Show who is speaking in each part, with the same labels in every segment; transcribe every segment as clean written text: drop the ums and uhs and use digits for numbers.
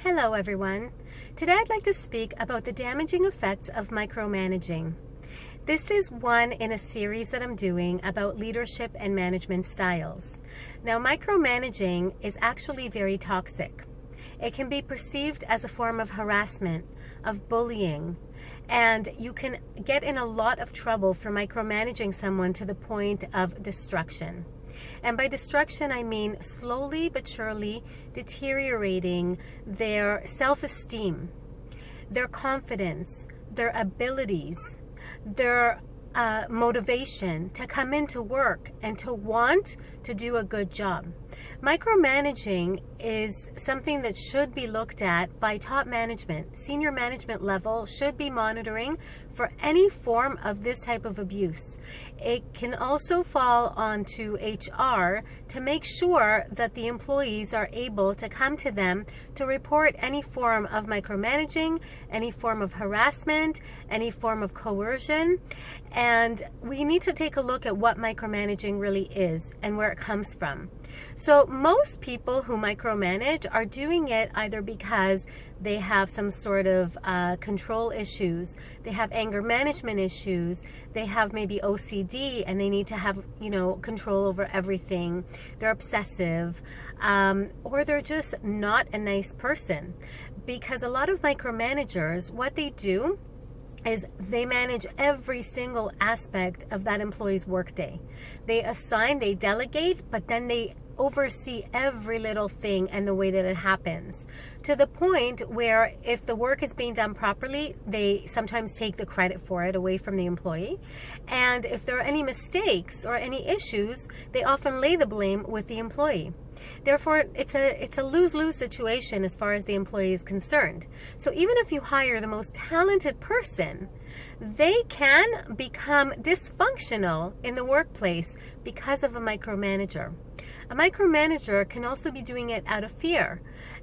Speaker 1: Hello everyone. Today I'd like to speak about the damaging effects of micromanaging. This is one in a series that I'm doing about leadership and management styles. Now, micromanaging is actually very toxic. It can be perceived as a form of harassment, of bullying, and you can get in a lot of trouble for micromanaging someone to the point of destruction. And by destruction, I mean slowly but surely deteriorating their self-esteem, their confidence, their abilities, their motivation to come into work and to want to do a good job. Micromanaging is something that should be looked at by top management. Senior management level should be monitoring for any form of this type of abuse. It can also fall onto HR to make sure that the employees are able to come to them to report any form of micromanaging, any form of harassment, any form of coercion. And we need to take a look at what micromanaging really is and where it comes from. So most people who micromanage are doing it either because they have some sort of control issues, they have anger management issues, they have maybe OCD and they need to have, control over everything, they're obsessive, or they're just not a nice person. Because a lot of micromanagers, what they do is they manage every single aspect of that employee's workday. They assign, they delegate, but then they oversee every little thing and the way that it happens, to the point where if the work is being done properly, they sometimes take the credit for it away from the employee. And if there are any mistakes or any issues, they often lay the blame with the employee. Therefore, it's a lose-lose situation as far as the employee is concerned. So even if you hire the most talented person, they can become dysfunctional in the workplace because of a micromanager. A micromanager can also be doing it out of fear,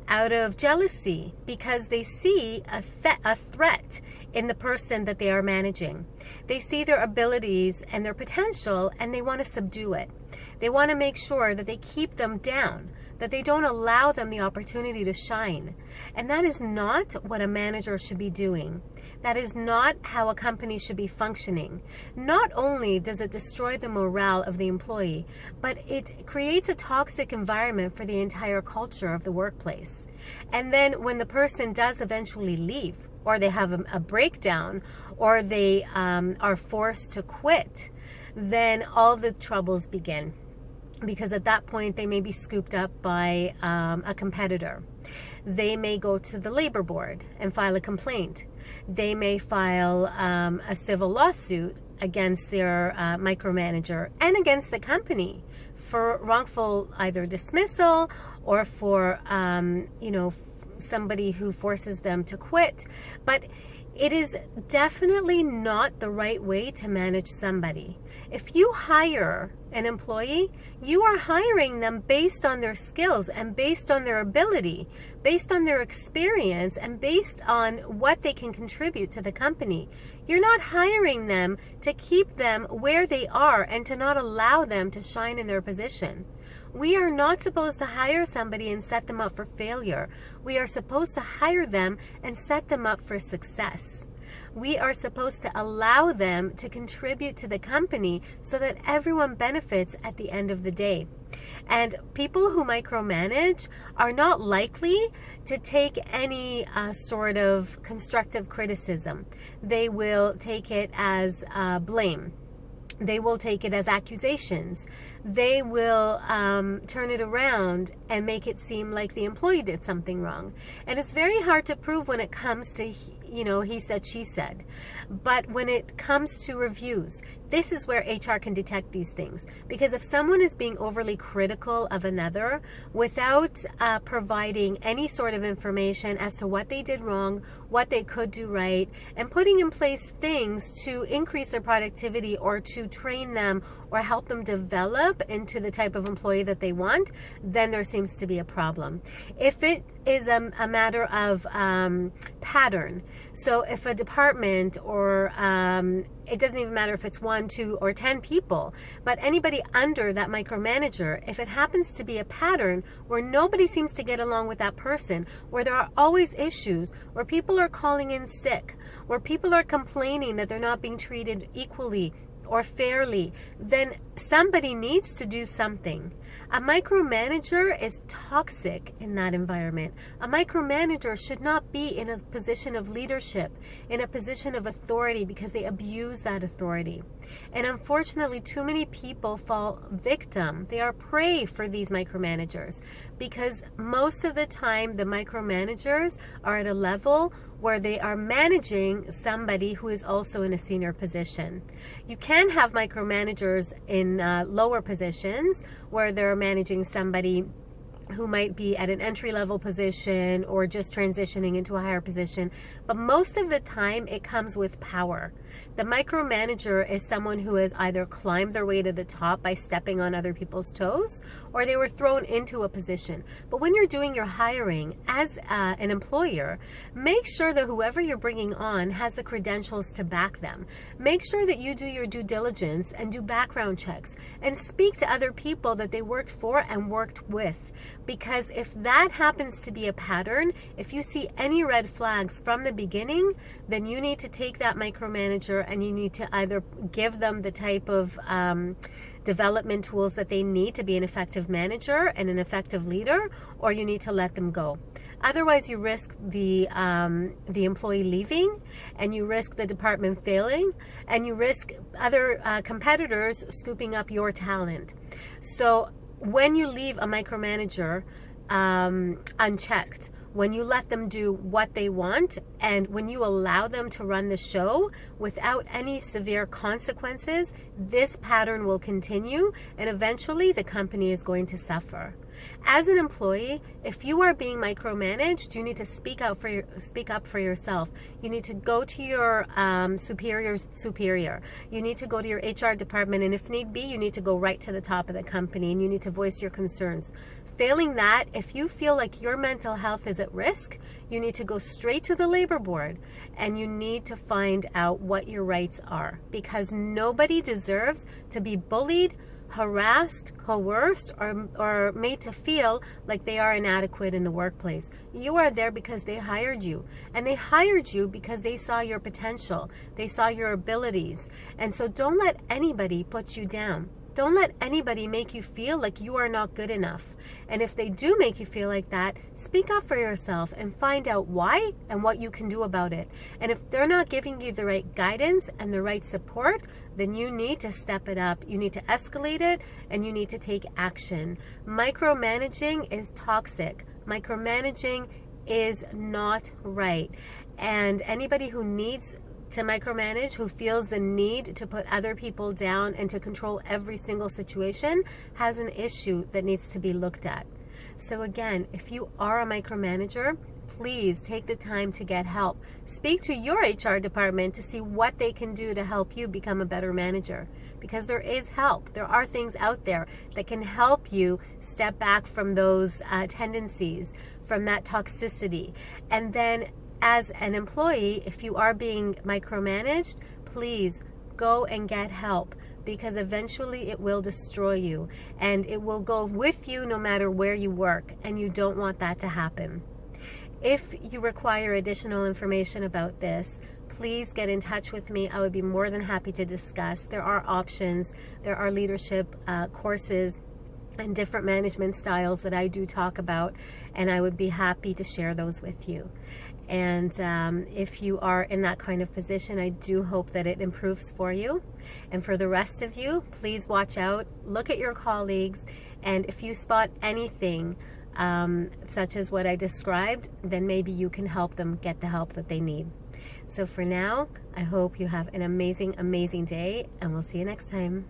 Speaker 1: out of jealousy, because they see a threat in the person that they are managing. They see their abilities and their potential, and they want to subdue it. They want to make sure that they keep them down, that they don't allow them the opportunity to shine. And that is not what a manager should be doing. That is not how a company should be functioning. Not only does it destroy the morale of the employee, but it creates a toxic environment for the entire culture of the workplace. And then when the person does eventually leave, or they have a breakdown, or they are forced to quit, then all the troubles begin. Because at that point, they may be scooped up by a competitor. They may go to the labor board and file a complaint. They may file a civil lawsuit against their micromanager and against the company for wrongful either dismissal or for, somebody who forces them to quit. But it is definitely not the right way to manage somebody. If you hire an employee, you are hiring them based on their skills and based on their ability, based on their experience, and based on what they can contribute to the company. You're not hiring them to keep them where they are and to not allow them to shine in their position. We are not supposed to hire somebody and set them up for failure. We are supposed to hire them and set them up for success. We are supposed to allow them to contribute to the company so that everyone benefits at the end of the day. And people who micromanage are not likely to take any sort of constructive criticism. They will take it as blame. They will take it as accusations. They will turn it around and make it seem like the employee did something wrong. And it's very hard to prove when it comes to, he said, she said. But when it comes to reviews, this is where HR can detect these things. Because if someone is being overly critical of another without providing any sort of information as to what they did wrong, what they could do right, and putting in place things to increase their productivity or to train them or help them develop up into the type of employee that they want, then there seems to be a problem. If it is a matter of pattern, so if a department or it doesn't even matter if it's 1, 2, or 10 people, but anybody under that micromanager, if it happens to be a pattern where nobody seems to get along with that person, where there are always issues, where people are calling in sick, where people are complaining that they're not being treated equally or fairly, then somebody needs to do something. A micromanager is toxic in that environment. A micromanager should not be in a position of leadership, in a position of authority, because they abuse that authority. And unfortunately, too many people fall victim. They are prey for these micromanagers, because most of the time the micromanagers are at a level where they are managing somebody who is also in a senior position. You can have micromanagers in lower positions where they're managing somebody who might be at an entry-level position or just transitioning into a higher position, but most of the time it comes with power. The micromanager is someone who has either climbed their way to the top by stepping on other people's toes, or they were thrown into a position. But when you're doing your hiring as an employer, make sure that whoever you're bringing on has the credentials to back them. Make sure that you do your due diligence and do background checks and speak to other people that they worked for and worked with. Because if that happens to be a pattern, if you see any red flags from the beginning, then you need to take that micromanager and you need to either give them the type of development tools that they need to be an effective manager and an effective leader, or you need to let them go. Otherwise, you risk the employee leaving, and you risk the department failing, and you risk other competitors scooping up your talent. So when you leave a micromanager unchecked, when you let them do what they want, and when you allow them to run the show without any severe consequences, this pattern will continue, and eventually the company is going to suffer. As an employee, if you are being micromanaged, you need to speak up for yourself. You need to go to your superior's superior. You need to go to your HR department, and if need be, you need to go right to the top of the company, and you need to voice your concerns. Failing that, if you feel like your mental health is at risk, you need to go straight to the labor board, and you need to find out what your rights are, because nobody deserves to be bullied, harassed, coerced, or made to feel like they are inadequate in the workplace. You are there because they hired you, and they hired you because they saw your potential, they saw your abilities, and so don't let anybody put you down. Don't let anybody make you feel like you are not good enough. And if they do make you feel like that, speak up for yourself and find out why and what you can do about it. And if they're not giving you the right guidance and the right support, then you need to step it up. You need to escalate it, and you need to take action. Micromanaging is toxic. Micromanaging is not right. And anybody who needs to micromanage, who feels the need to put other people down and to control every single situation, has an issue that needs to be looked at. So again, if you are a micromanager, please take the time to get help. Speak to your HR department to see what they can do to help you become a better manager, because there is help. There are things out there that can help you step back from those tendencies, from that toxicity. And then as an employee, if you are being micromanaged, please go and get help, because eventually it will destroy you, and it will go with you no matter where you work, and you don't want that to happen. If you require additional information about this, please get in touch with me. I would be more than happy to discuss. There are options. There are leadership courses and different management styles that I do talk about, and I would be happy to share those with you. And if you are in that kind of position, I do hope that it improves for you. And for the rest of you, please watch out, look at your colleagues, and if you spot anything such as what I described, then maybe you can help them get the help that they need. So for now, I hope you have an amazing, amazing day, and we'll see you next time.